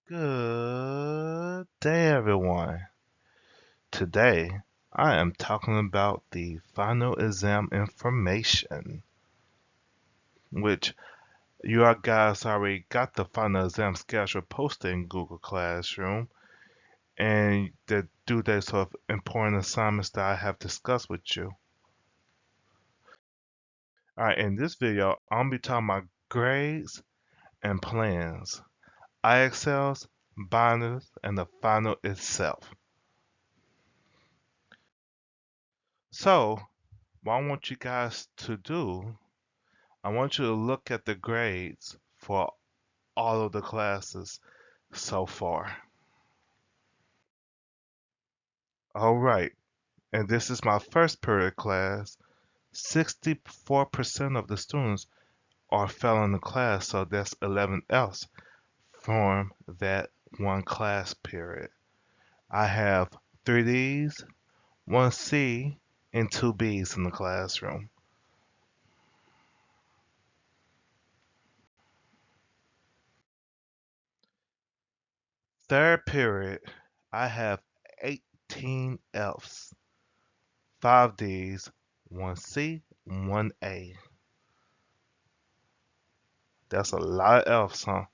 Good day, everyone. Today, I am talking about the final exam information, which you all guys already got the final exam schedule posted in Google Classroom, and the due dates of important assignments that I have discussed with you. Alright, in this video, I'm going to be talking about grades and plans, IXLs, binders, and the final itself. So, what I want you guys to do, I want you to look at the grades for all of the classes so far. All right, and this is my first period class. 64% of the students are failing the class, so that's 11 Fs from that one class period. I have 3 Ds, 1 C, and 2 Bs in the classroom. Third period, I have 18 Fs, 5 Ds, 1 C, 1 A. That's a lot of Fs, huh?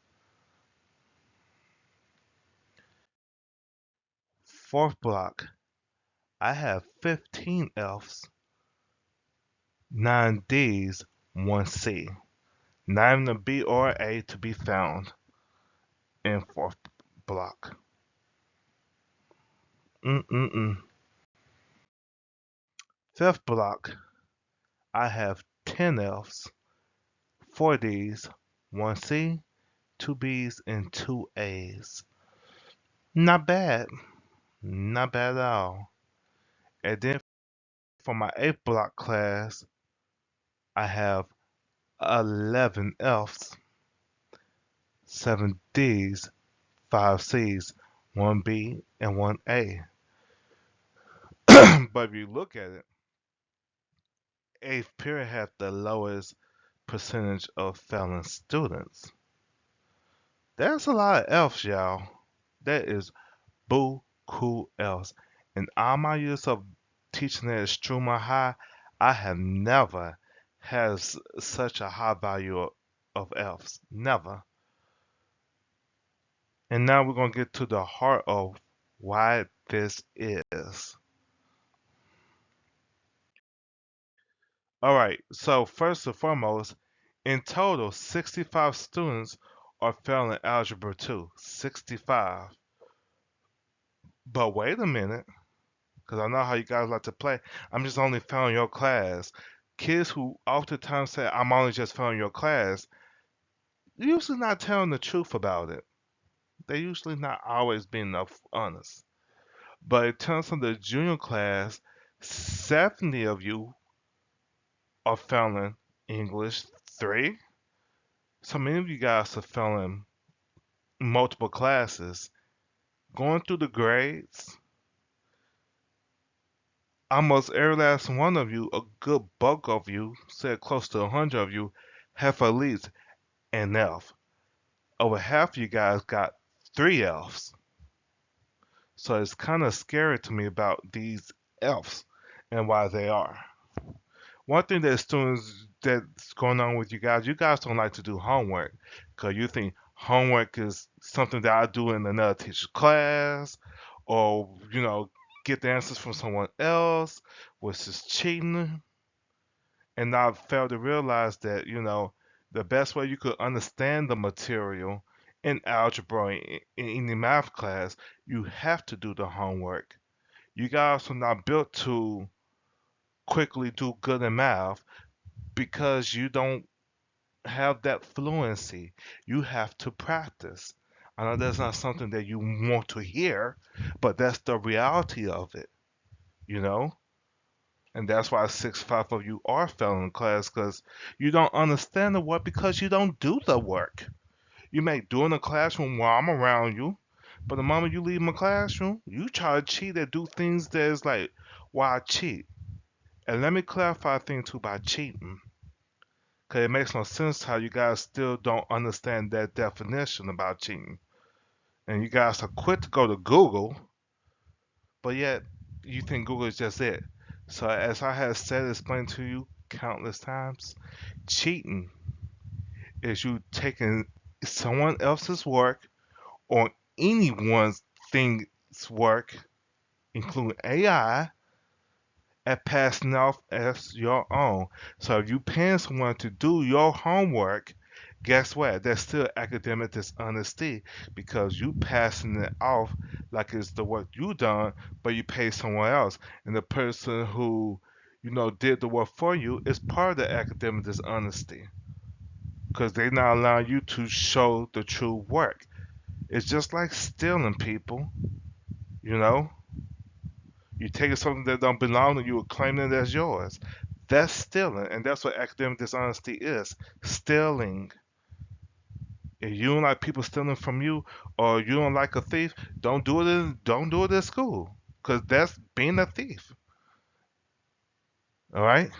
Fourth block, I have 15 Fs, 9 Ds, 1 C. Not even a B or A to be found in fourth block. Mm-mm-mm. Fifth block, I have 10 Fs, 4 Ds, 1 C, 2 Bs, and 2 As. Not bad. Not bad at all. And then for my 8th block class, I have 11 Fs, 7 Ds, 5 Cs, 1 B, and 1 A. But if you look at it, 8th period had the lowest percentage of failing students. That's a lot of Fs, y'all. That is boo-koo Fs. In all my years of teaching at extremely high, I have never had such a high value of Fs. Never. And now we're going to get to the heart of why this is. All right, so first and foremost, in total, 65 students are failing Algebra 2. 65. But wait a minute, because I know how you guys like to play. I'm just only failing your class. Kids who oftentimes say, I'm only just failing your class, usually not telling the truth about it. They're usually not always being honest. But in terms of the junior class, 70 of you are failing English 3. So many of you guys are failing multiple classes. Going through the grades, almost every last one of you, a good bulk of you, say close to 100 of you, have at least an F. Over half of you guys got 3 Fs. So it's kind of scary to me about these Fs and why they are. One thing that students that's going on with you guys don't like to do homework because you think homework is something that I do in another teacher's class, or get the answers from someone else, which is cheating. And I failed to realize that the best way you could understand the material in algebra in any math class, you have to do the homework. You guys are not built to quickly do good in math because you don't have that fluency. You have to practice. I know that's not something that you want to hear, but that's the reality of it, you know? And that's why 6-5 of you are failing class because you don't understand the work because you don't do the work. You may do in the classroom while I'm around you, but the moment you leave my classroom, you try to cheat and do things that is like, why cheat? And let me clarify a thing too about cheating. Because it makes no sense how you guys still don't understand that definition about cheating. and you guys are quick to go to Google, but yet you think Google is just it. So as I have said, explained to you countless times, cheating is you taking someone else's work or anyone's thing's work, including AI, and passing off as your own. So if you paying someone to do your homework, guess what? That's still academic dishonesty because you passing it off like it's the work you done, but you pay someone else. And the person who, did the work for you is part of the academic dishonesty because they not allowing you to show the true work. It's just like stealing, people, you know? You taking something that don't belong to you and claiming it as yours. That's stealing, and that's what academic dishonesty is. Stealing. If you don't like people stealing from you, or you don't like a thief, don't do it at school, cause that's being a thief. All right.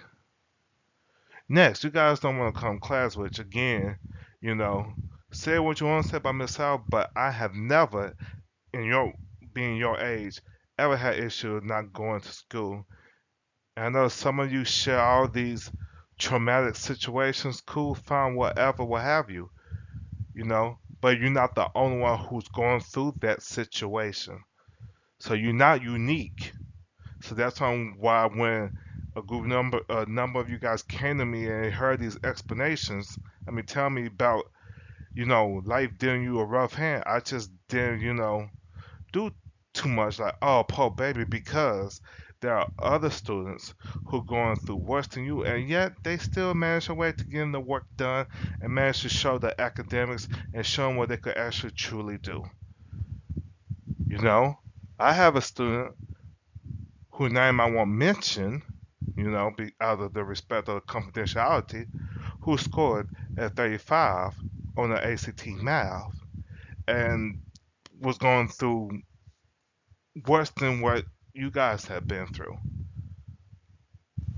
Next, you guys don't want to come class, which again, you know, say what you want to say about Miss Howard, but I have never, in your being your age, ever had issue not going to school. And I know some of you share all these traumatic situations, cool, fun, whatever, what have you, but you're not the only one who's going through that situation. So you're not unique. So that's why when a number of you guys came to me and heard these explanations, I mean, tell me about, life dealing you a rough hand. I just didn't, do too much like, oh, poor baby, because there are other students who are going through worse than you, and yet they still manage a way to get the work done and manage to show the academics and show them what they could actually truly do. You know, I have a student whose name I won't mention, out of the respect of confidentiality, who scored at 35 on the ACT math and was going through worse than what you guys have been through.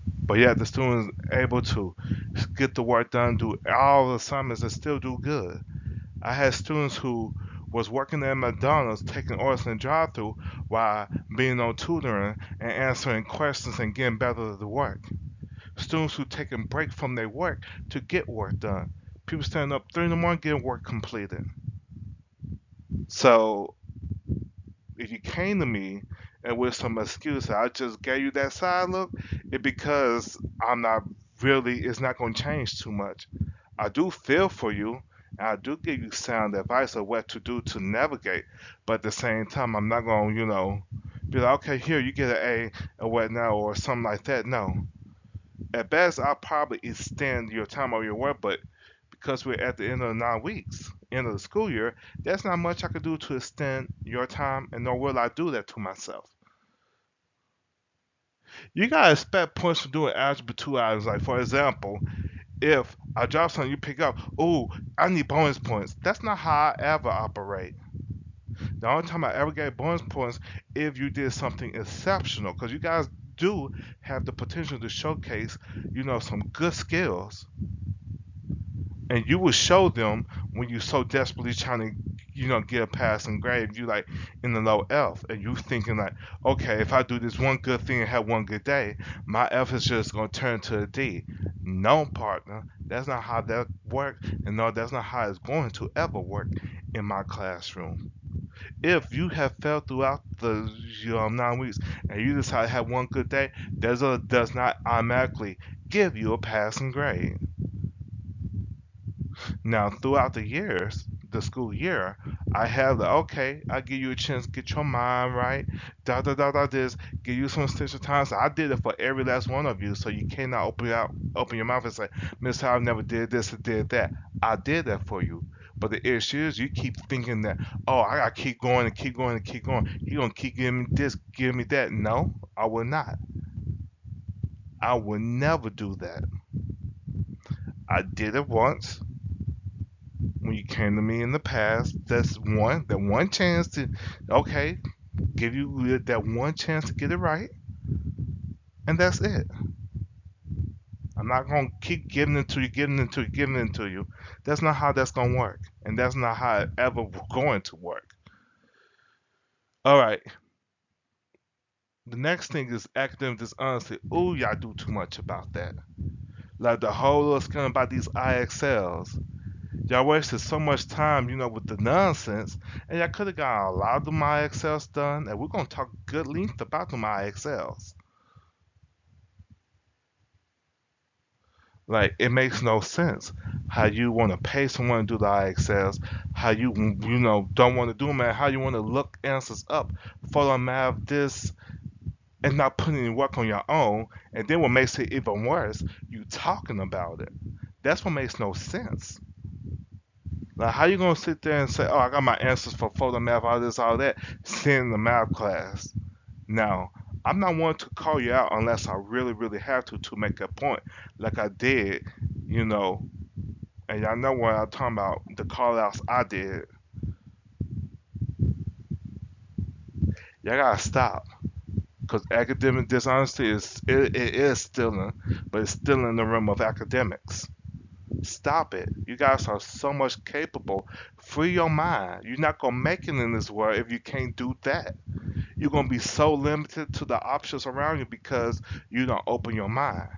But yet the students able to get the work done, do all the assignments, and still do good. I had students who was working at McDonald's taking orders in the drive-through while being on tutoring and answering questions and getting better at the work. Students who taking break from their work to get work done. People standing up 3 in the morning getting work completed. So if you came to me and with some excuse, I just gave you that side look, it because I'm not really, it's not going to change too much. I do feel for you, and I do give you sound advice of what to do to navigate, but at the same time, I'm not going to, be like, okay, here, you get an A or what now, or something like that. No. At best, I'll probably extend your time of your work, but because we're at the end of the 9 weeks, end of the school year, there's not much I could do to extend your time, and nor will I do that to myself. You gotta expect points for doing algebra 2 items. Like, for example, if I drop something you pick up, oh, I need bonus points. That's not how I ever operate. The only time I ever get bonus points if you did something exceptional, because you guys do have the potential to showcase, some good skills, and you will show them when you so desperately trying to get a passing grade. You like in the low F, and you thinking like, okay, if I do this one good thing and have one good day, my F is just going to turn to a D. No, partner, that's not how that works, and no, that's not how it's going to ever work in my classroom. If you have failed throughout the 9 weeks and you decide to have one good day, that does not automatically give you a passing grade. Now, throughout the years, the school year, I have okay, I give you a chance to get your mind right, this, give you some extension time. So I did it for every last one of you, so you cannot open your mouth and say, Miss Howard never did this or did that. I did that for you. But the issue is you keep thinking that, oh, I gotta keep going and keep going and keep going. You gonna keep giving me this, giving me that. No, I will not. I will never do that. I did it once when you came to me in the past. That's that one chance to, okay, give you that one chance to get it right, and that's it. I'm not gonna keep giving it to you, giving it to you, giving it to you. That's not how that's gonna work, and that's not how it ever going to work. All right. The next thing is academic dishonesty. Ooh, y'all do too much about that. Like the whole little scandal about these IXLs. Y'all wasted so much time, with the nonsense, and y'all could have got a lot of them IXLs done, and we're gonna talk good length about them IXLs. Like it makes no sense how you want to pay someone to do the IXLs, how you don't want to do them, and how you want to look answers up, follow math this, and not putting any work on your own. And then what makes it even worse, you talking about it. That's what makes no sense. Like how you gonna sit there and say, "Oh, I got my answers for photo math, all this, all that," sitting in the math class. Now, I'm not one to call you out unless I really, really have to make a point, like I did, you know. And y'all know what I'm talking about, the call outs I did. Y'all gotta stop. Because academic dishonesty it is stealing, but it's still in the realm of academics. Stop it. You guys are so much capable. Free your mind. You're not gonna make it in this world if you can't do that. You're gonna be so limited to the options around you because you don't open your mind.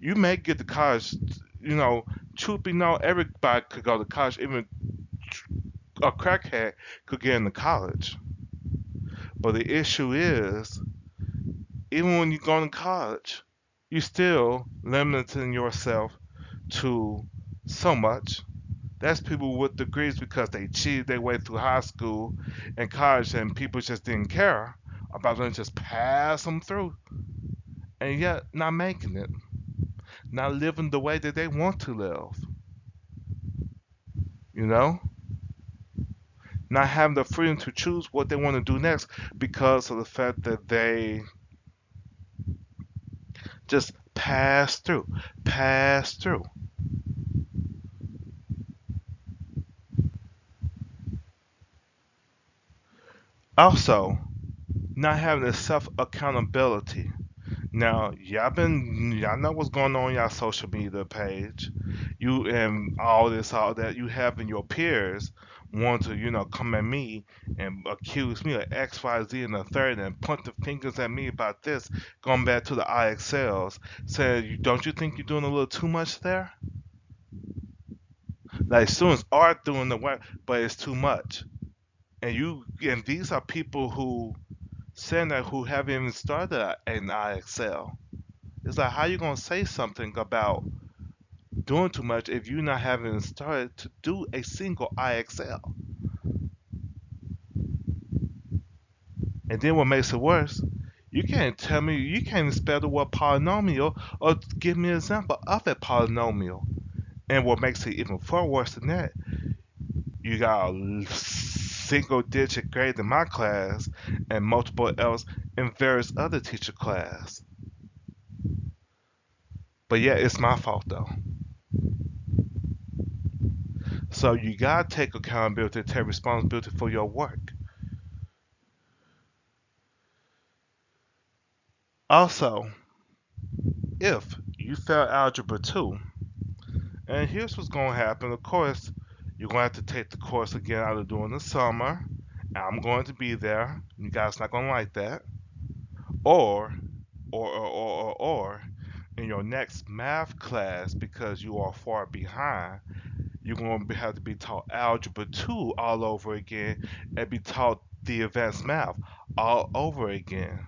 You may get to college, you know, truth be known, everybody could go to college. Even a crackhead could get into college. But the issue is, even when you go to college, you still limiting yourself to so much. That's people with degrees because they cheated their way through high school and college, and people just didn't care about them, just pass them through, and yet not making it, not living the way that they want to live. You know, not having the freedom to choose what they want to do next because of the fact that they just pass through. Also, not having the self accountability. Now, y'all know what's going on y'all social media page. You and all that you have in your peers want to, come at me and accuse me of X, Y, Z and the third and point the fingers at me about this, going back to the IXLs, saying, don't you think you're doing a little too much there? Like students are doing the work, but it's too much. And these are people who saying that who haven't even started an IXL. It's like how you gonna say something about doing too much if you not having started to do a single IXL? And then what makes it worse, you can't even spell the word polynomial or give me an example of a polynomial. And what makes it even far worse than that, you got a single digit grade in my class and multiple L's in various other teacher class. But yeah, it's my fault though. So you gotta take accountability, take responsibility for your work. Also, if you fail Algebra 2, and here's what's gonna happen, of course, you're gonna have to take the course again out of during the summer. I'm going to be there. You guys not gonna like that. Or, or, in your next math class, because you are far behind, you're going to have to be taught Algebra 2 all over again and be taught the advanced math all over again.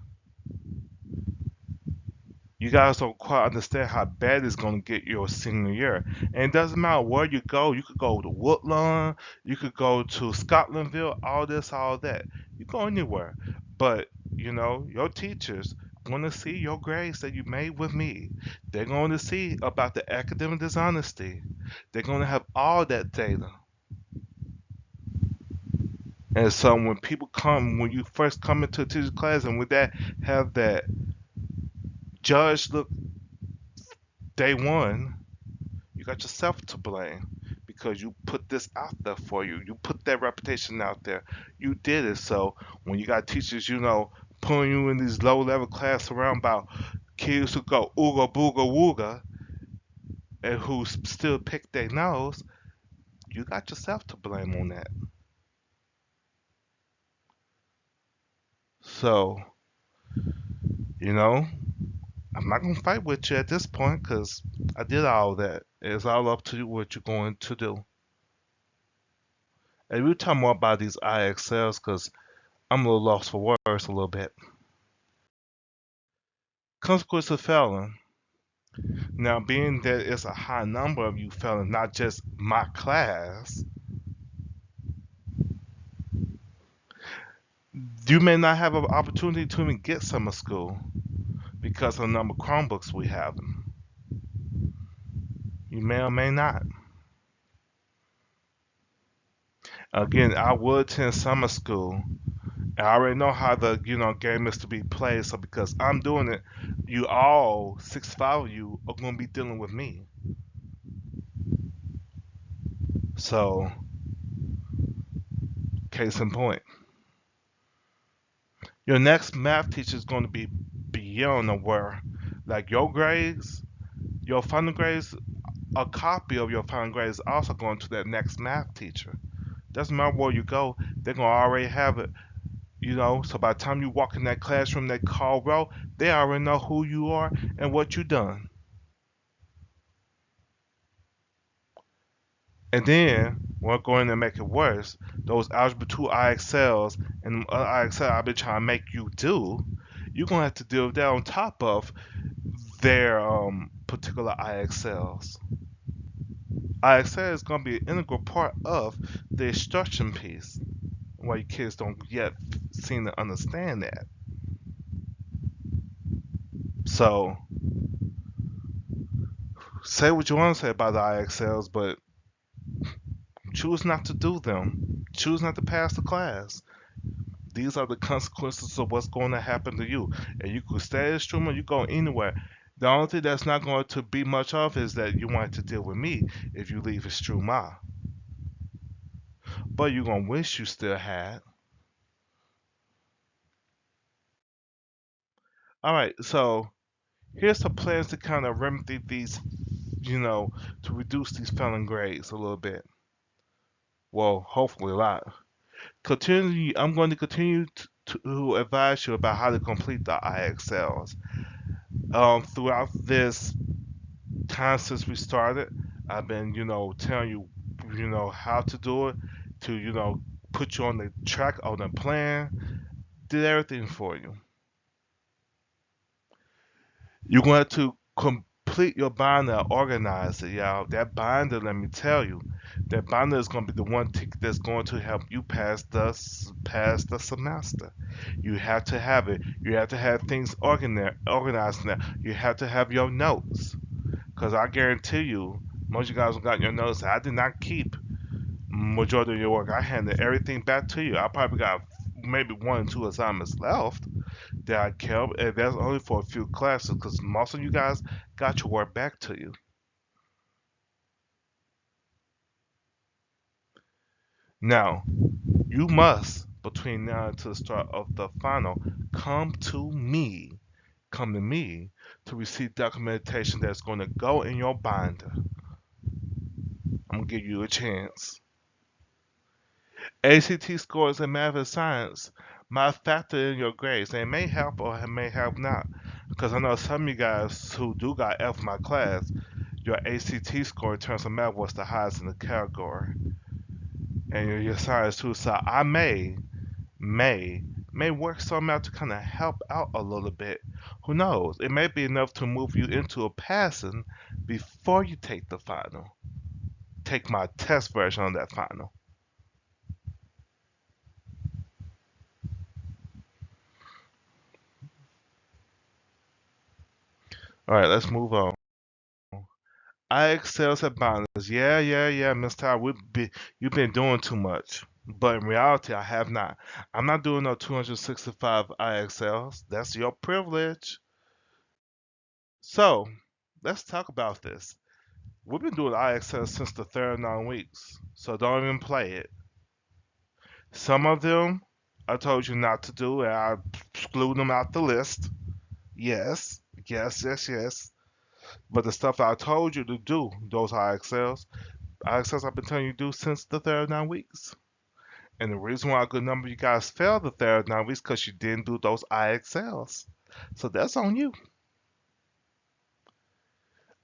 You guys don't quite understand how bad it's going to get your senior year. And it doesn't matter where you go. You could go to Woodlawn, you could go to Scotlandville, all this, all that. You go anywhere. But, your teachers want to see your grades that you made with me. They're going to see about the academic dishonesty. They're going to have all that data. And so when you first come into a teacher's class and with that, have that judge look day one, you got yourself to blame because you put this out there for you. You put that reputation out there. You did it. So when you got teachers, pulling you in these low level class around about kids who go ooga booga wooga and who still pick their nose, you got yourself to blame on that. So, you know, I'm not gonna fight with you at this point because I did all that. It's all up to you what you're going to do. And we'll talk more about these IXLs because I'm a little lost for words a little bit. Consequence of failing. Now, being that it's a high number of you failing, not just my class, you may not have an opportunity to even get summer school because of the number of Chromebooks we have. You may or may not. Again, I would attend summer school. I already know how the game is to be played. So because I'm doing it, you all 65 of you are going to be dealing with me. So case in point, your next math teacher is going to be beyond aware. Like your grades, your final grades, a copy of your final grades is also going to that next math teacher. Doesn't matter where you go, they're gonna already have it. So by the time you walk in that classroom, that call row, they already know who you are and what you done. And then we're going to make it worse. Those Algebra 2 IXLs and IXL I've been trying to make you do, you're gonna have to deal with that on top of their particular IXLs. IXL is gonna be an integral part of the instruction piece. Why you kids don't yet seem to understand that. So say what you want to say about the IXLs, but choose not to do them. Choose not to pass the class. These are the consequences of what's going to happen to you. And you could stay at Struma, you go anywhere. The only thing that's not going to be much of is that you want to deal with me if you leave Struma. But you're going to wish you still had. Alright, so here's some plans to kind of remedy these, to reduce these failing grades a little bit. Well, hopefully a lot. I'm going to continue to advise you about how to complete the IXLs. Throughout this time since we started, I've been, telling you, how to do it, to, put you on the track, on the plan, did everything for you. You're going to complete your binder, organize it, y'all. That binder, let me tell you, that binder is going to be the one ticket that's going to help you pass the semester. You have to have it. You have to have things organized now. You have to have your notes, because I guarantee you, most of you guys got your notes. I did not keep majority of your work. I handed everything back to you. I probably got maybe 1 or 2 assignments left that I kept, and that's only for a few classes because most of you guys got your work back to you. Now, you must, between now and to the start of the final, come to me, come to me to receive documentation that's going to go in your binder. I'm going to give you a chance. ACT scores in math and science might factor in your grades. They may help or may help not. Because I know some of you guys who do got F in my class, your ACT score in terms of math was the highest in the category. And your science too. So I may work something out to kind of help out a little bit. Who knows? It may be enough to move you into a passing before you take the final. Take my test version on that final. All right, let's move on. I excel at binders. Yeah, Miss Tower. You've been doing too much. But in reality, I have not. I'm not doing no 265 IXLs. That's your privilege. So, let's talk about this. We've been doing IXLs since the third 9 weeks. So don't even play it. Some of them I told you not to do, and I exclude them out the list. Yes. But the stuff I told you to do, those IXLs I've been telling you to do since the third 9 weeks. And the reason why a good number of you guys failed the third number is because you didn't do those IXLs. So that's on you.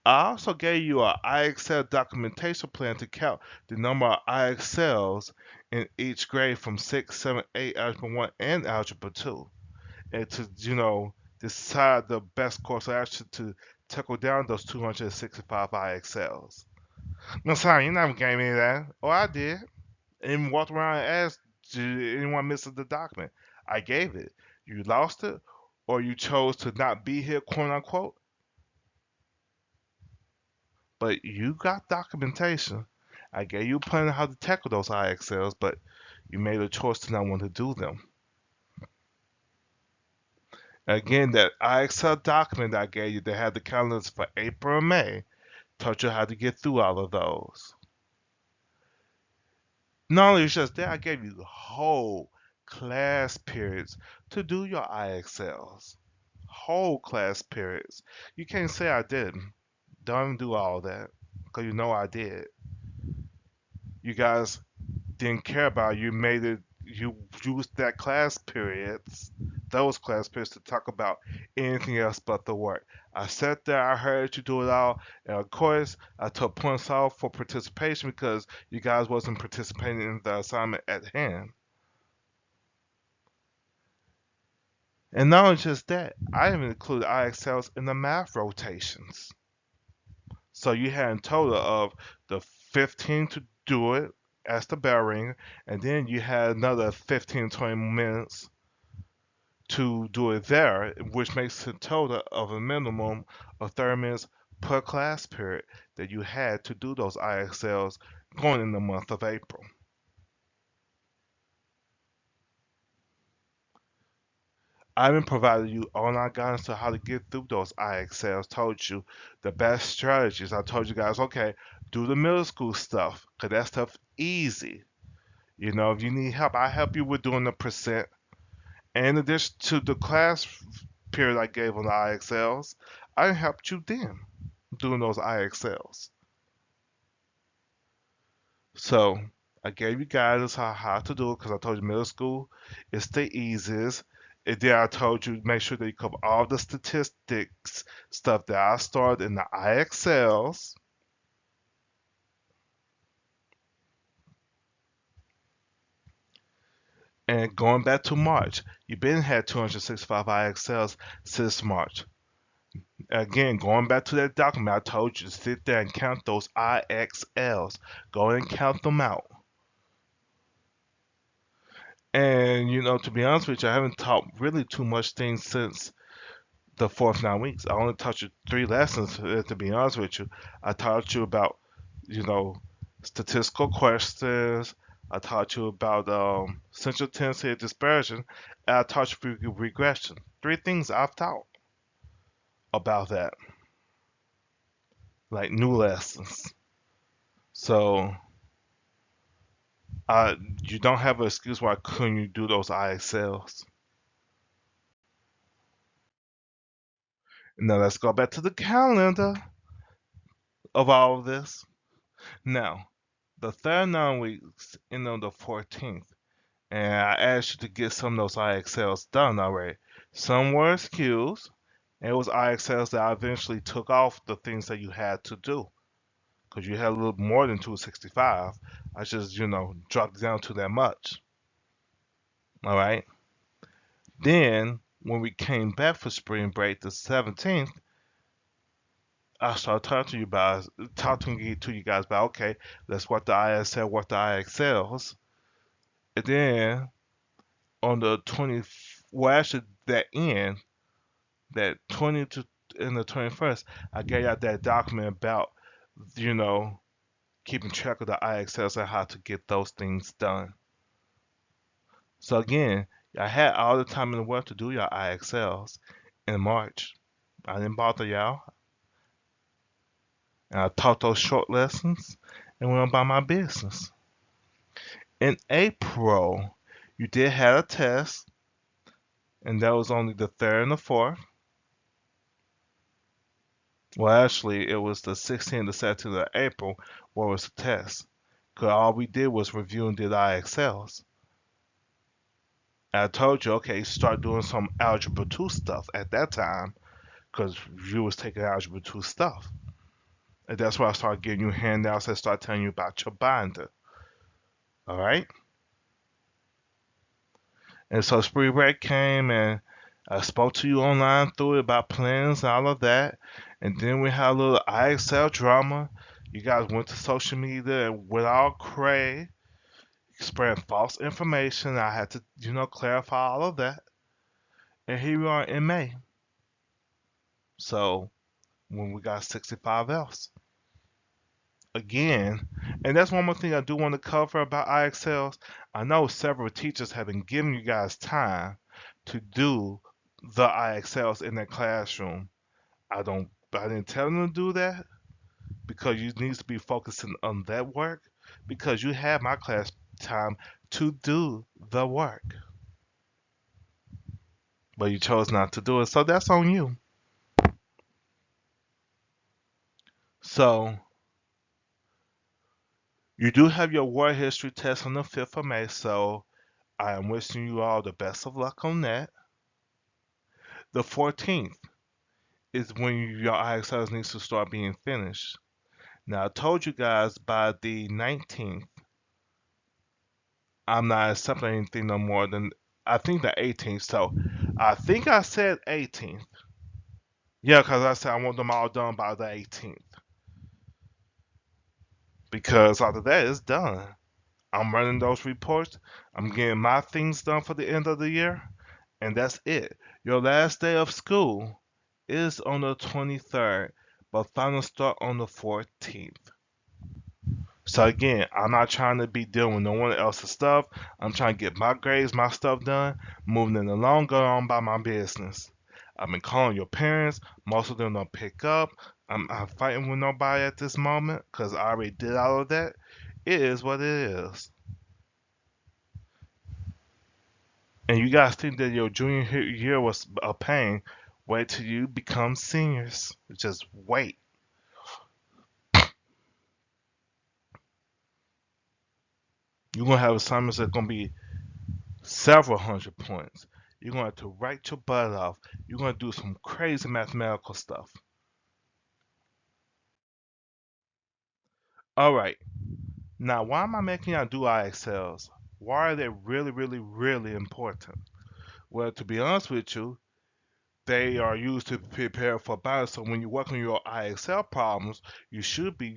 I also gave you a IXL documentation plan to count the number of IXLs in each grade from 6, 7, 8, Algebra 1, and Algebra 2. And to, decide the best course of action to tackle down those 265 IXLs. No, sorry, you never gave me that. Oh, I did. And walked around and asked, did anyone miss the document? I gave it. You lost it, or you chose to not be here, quote unquote. But you got documentation. I gave you a plan on how to tackle those IXLs, but you made a choice to not want to do them. Again, that IXL document that I gave you that had the calendars for April and May taught you how to get through all of those. Not only just that, I gave you whole class periods to do your IXLs. Whole class periods. You can't say I didn't. Don't do all that, because you know I did. You guys didn't care about it. You made it. You used that those class periods, to talk about anything else but the work. I sat there, I heard you do it all, and of course, I took points off for participation because you guys wasn't participating in the assignment at hand. And not only just that, I even included IXLs in the math rotations. So you had a total of the 15 to do it as the bell ring, and then you had another 15, 20 minutes to do it there, which makes a total of a minimum of 30 minutes per class period that you had to do those IXLs going in the month of April. I even provided you online guidance to how to get through those IXLs, told you the best strategies. I told you guys, okay, do the middle school stuff, because that stuff easy. If you need help, I help you with doing the percent. And in addition to the class period I gave on the IXLs, I helped you then doing those IXLs. So I gave you guidance on how to do it because I told you middle school is the easiest. And then I told you make sure that you cover all the statistics stuff that I started in the IXLs. And going back to March, you've been had 265 IXLs since March. Again, going back to that document, I told you to sit there and count those IXLs. Go and count them out. And to be honest with you, I haven't taught really too much things since the fourth 9 weeks. I only taught you 3 lessons. To be honest with you, I taught you about, you know, statistical questions. I taught you about central tendency and dispersion, and I taught you regression. 3 things I've taught about that, like new lessons. So you don't have an excuse why couldn't you do those IXLs. Now let's go back to the calendar of all of this. Now, the third 9 weeks end on the 14th, and I asked you to get some of those IXLs done already. Some were excused, and it was IXLs that I eventually took off the things that you had to do. Because you had a little more than 265. I just, dropped it down to that much. All right. Then, when we came back for spring break, the 17th, I started talking to you guys about, okay, let's work the ISL, work the IXLs. And then on the 20, well, actually, that 20 to and the 21st, I gave out that document about, you know, keeping track of the IXLs and how to get those things done. So again, I had all the time in the world to do your IXLs in March. I didn't bother y'all. And I taught those short lessons and went about my business. In April, you did have a test, and that was only the 3rd and the 4th. Well, actually, it was the 16th, the 17th of April where was the test. Because all we did was review and did IXLs. I told you, okay, start doing some Algebra 2 stuff at that time because you was taking Algebra 2 stuff. And that's why I started giving you handouts and start telling you about your binder. All right? And so spring break came and I spoke to you online through it about plans and all of that. And then we had a little IXL drama. You guys went to social media and went all cray, spreading false information. I had to, clarify all of that. And here we are in May. So when we got 65 else. Again, and that's one more thing I do want to cover about IXLs. I know several teachers have been giving you guys time to do the IXLs in their classroom. I didn't tell them to do that because you need to be focusing on that work because you have my class time to do the work. But you chose not to do it, so that's on you. So you do have your war history test on the 5th of May, so I am wishing you all the best of luck on that. The 14th is when your IXLs needs to start being finished. Now I told you guys by the 19th, I'm not accepting anything no more than I think the 18th. So I think I said 18th. Yeah, because I said I want them all done by the 18th. Because after that, it's done. I'm running those reports. I'm getting my things done for the end of the year. And that's it. Your last day of school is on the 23rd, but final start on the 14th. So again, I'm not trying to be dealing with no one else's stuff. I'm trying to get my grades, my stuff done, moving it along, going on by my business. I've been calling your parents. Most of them don't pick up. I'm not fighting with nobody at this moment because I already did all of that. It is what it is. And you guys think that your junior year was a pain. Wait till you become seniors. Just wait. You're going to have assignments that are going to be several hundred points. You're going to have to write your butt off. You're going to do some crazy mathematical stuff. All right. Now, why am I making y'all do IXLs? Why are they really, really, really important? Well, to be honest with you, they are used to prepare for binder. So when you work on your IXL problems, you should be,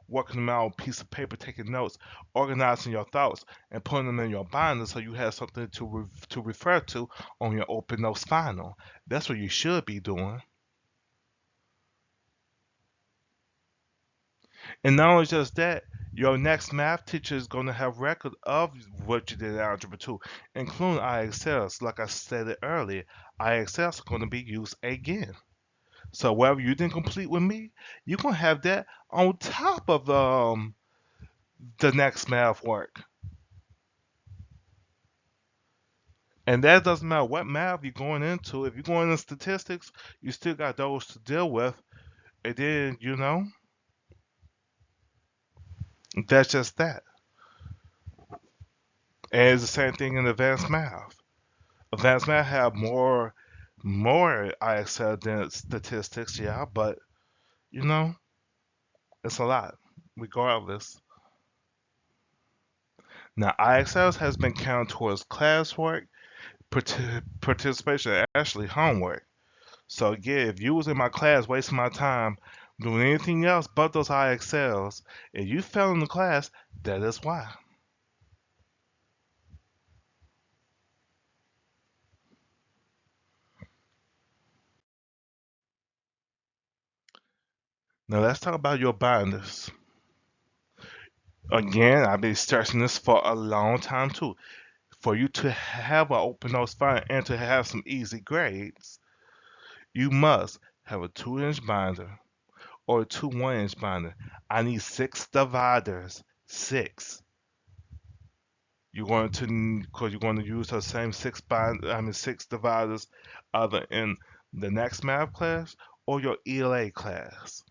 working them out on a piece of paper, taking notes, organizing your thoughts, and putting them in your binder so you have something to refer to on your open notes final. That's what you should be doing. And not only just that, your next math teacher is going to have record of what you did in Algebra 2, including IXLs. Like I stated earlier, IXLs are going to be used again. So whatever you didn't complete with me, you're gonna have that on top of the next math work. And that doesn't matter what math you're going into. If you're going into statistics, you still got those to deal with. And then, that's just that. And it's the same thing in advanced math. Advanced math have more IXL than statistics, yeah, but you know, it's a lot, regardless. Now IXLs has been counted towards classwork participation and actually homework. So yeah, if you was in my class wasting my time doing anything else but those IXLs, and you fell in the class, that is why. Now let's talk about your binders. Again, I've been stressing this for a long time too. For you to have an open nose fine and to have some easy grades, you must have a 2-inch binder or a 2 1-inch binder. I need 6 dividers. 6. You're going to, because you're going to use the same 6 dividers either in the next math class or your ELA class.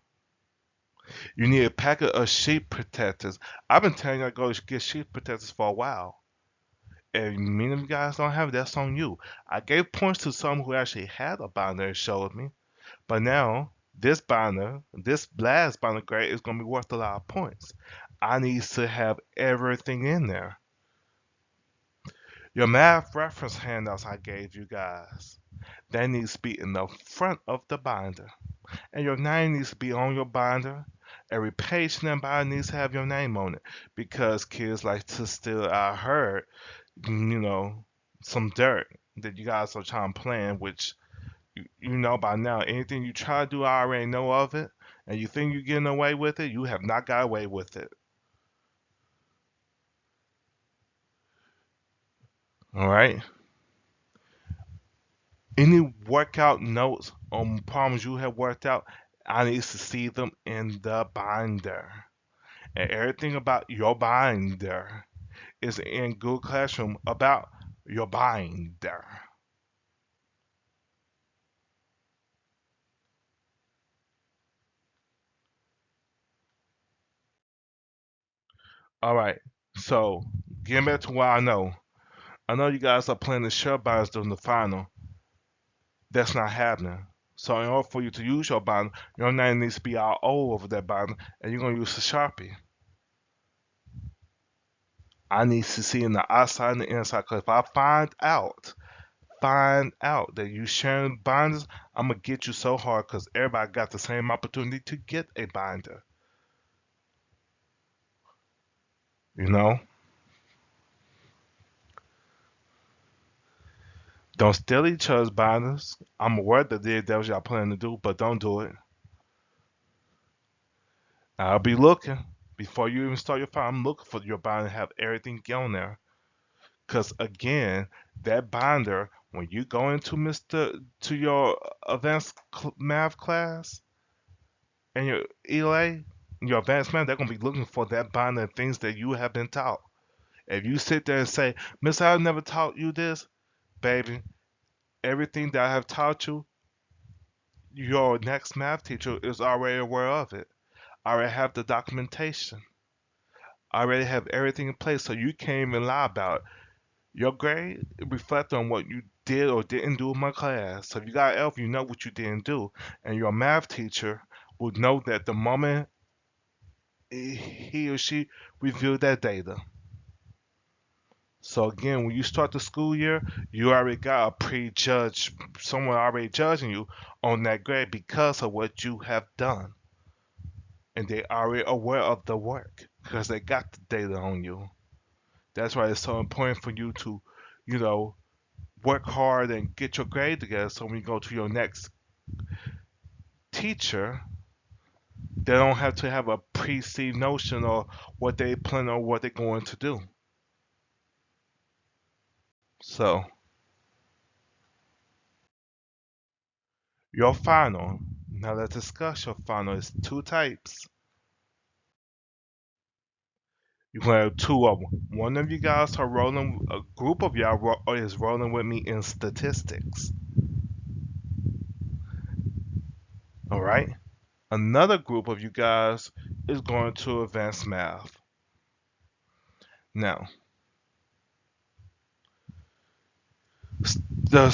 You need a packet of sheet protectors. I've been telling you to go get sheet protectors for a while. If many of you guys don't have it, that's on you. I gave points to some who actually had a binder and showed me. But now this binder, this last binder grade is going to be worth a lot of points. I need to have everything in there. Your math reference handouts I gave you guys, that needs to be in the front of the binder. And your name needs to be on your binder. Every page in that binder needs to have your name on it. Because kids like to steal, I heard, you know, some dirt that you guys are trying to plan, which you know by now. Anything you try to do, I already know of it. And you think you're getting away with it, you have not got away with it. All right? Any workout notes on problems you have worked out, I need to see them in the binder. And everything about your binder is in Google Classroom about your binder. All right. So getting back to what I know. I know you guys are planning to share binders during the final. That's not happening. So in order for you to use your binder, your name needs to be all over that binder, and you're gonna use the Sharpie. I need to see in the outside and the inside. Cause if I find out that you sharing binders, I'm gonna get you so hard. Cause everybody got the same opportunity to get a binder. You know, don't steal each other's binders. I'm aware that was y'all planning to do, but don't do it. I'll be looking before you even start your file. I'm looking for your binder to have everything on there. Cause again, that binder when you go into your advanced math class and your ELA, your advanced math, they're gonna be looking for that binder and things that you have been taught. If you sit there and say, Miss, I never taught you this, baby, everything that I have taught you, your next math teacher is already aware of it. I already have the documentation. I already have everything in place, so you can't even lie about it. Your grade reflects on what you did or didn't do in my class. So if you got F, you know what you didn't do. And your math teacher would know that the moment he or she reviewed that data. So again, when you start the school year, you already got a prejudged, someone already judging you on that grade because of what you have done. And they already aware of the work because they got the data on you. That's why it's so important for you to, you know, work hard and get your grade together so when you go to your next teacher, they don't have to have a perceived notion of what they plan or what they're going to do. So, your final. Now let's discuss your final. It's two types. You're going to have two of them. One of you guys are rolling, a group of y'all is rolling with me in statistics. All right? Another group of you guys is going to advanced math. Now, the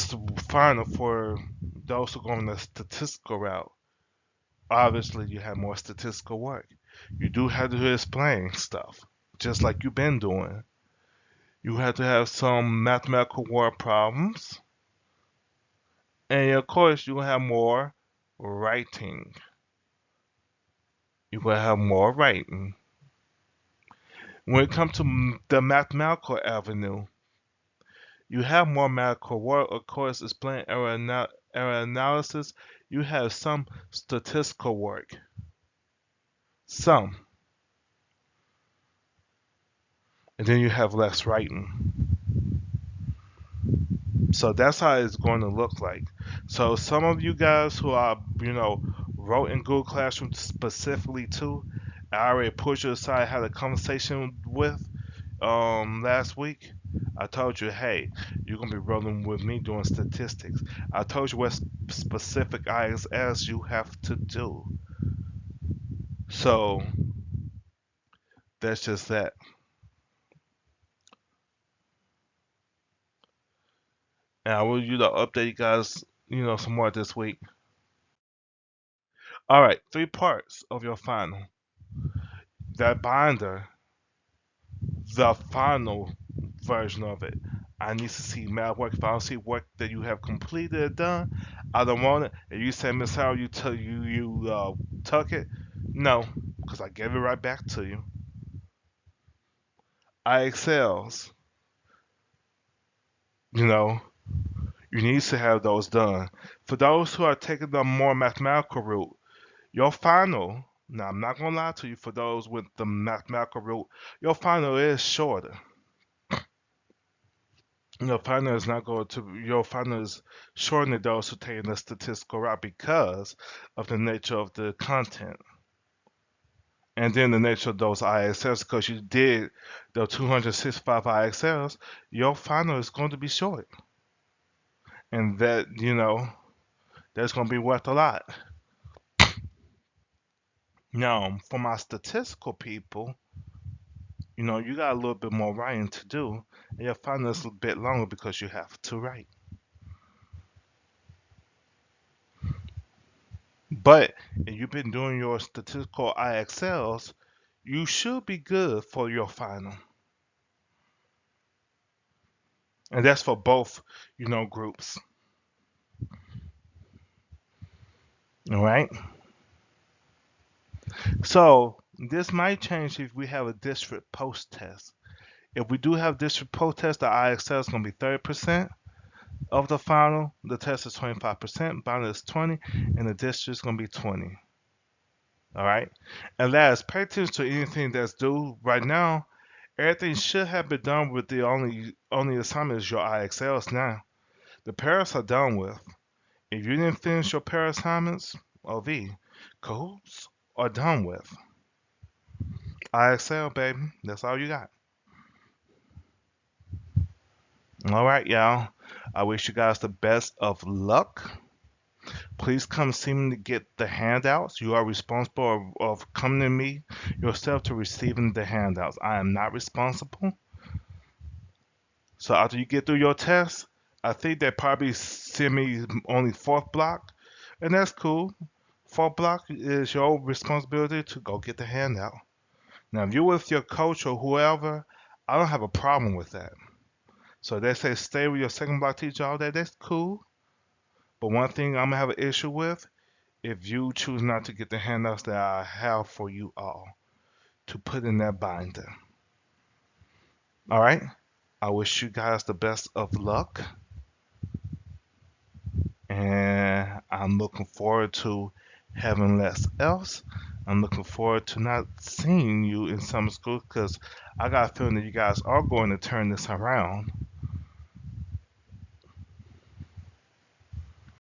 final for those who go on the statistical route. Obviously, you have more statistical work. You do have to explain stuff, just like you've been doing. You have to have some mathematical word problems, and of course, you will have more writing. You will have more writing. When it comes to the mathematical avenue, you have more mathematical work. Of course, explain error analysis. You have some statistical work. Some. And then you have less writing. So that's how it's going to look like. So some of you guys who are, wrote in Google Classroom specifically too, I already pushed you aside, had a conversation with last week. I told you, hey, you're gonna be rolling with me doing statistics. I told you what specific ISS you have to do. So that's just that. And I want you to update you guys, some more this week. All right, three parts of your final. That binder, the final version of it. I need to see math work. If I don't see work that you have completed and done, I don't want it. If you say, Miss Howard, you took it, no, because I gave it right back to you. I excels, you know, you need to have those done. For those who are taking the more mathematical route, your final, now I'm not gonna lie to you, for those with the mathematical route, your final is shorter. Your final is shorter than those who take the statistical route because of the nature of the content. And then the nature of those IXLs, because you did the 265 IXLs, your final is going to be short. And that's going to be worth a lot. Now, for my statistical people, you got a little bit more writing to do, and your final is a bit longer because you have to write. But if you've been doing your statistical IXLs, you should be good for your final. And that's for both, groups. All right. So this might change if we have a district post test. If we do have district post test, the IXL is going to be 30% of the final. The test is 25%, bounded is 20, and the district is going to be 20. All right. And last, pay attention to anything that's due right now. Everything should have been done with the only assignment is your IXLs now. The pairs are done with. If you didn't finish your pair assignments, OV, cahoots are done with. IXL, baby. That's all you got. All right, y'all. I wish you guys the best of luck. Please come see me to get the handouts. You are responsible of coming to me yourself to receiving the handouts. I am not responsible. So after you get through your test, I think they probably send me only fourth block, and that's cool. Fourth block is your responsibility to go get the handout. Now, if you're with your coach or whoever, I don't have a problem with that. So they say stay with your second block teacher all day. That's cool. But one thing I'm gonna have an issue with, if you choose not to get the handouts that I have for you all to put in that binder. All right. I wish you guys the best of luck, and I'm looking forward to having less else. I'm looking forward to not seeing you in summer school because I got a feeling that you guys are going to turn this around.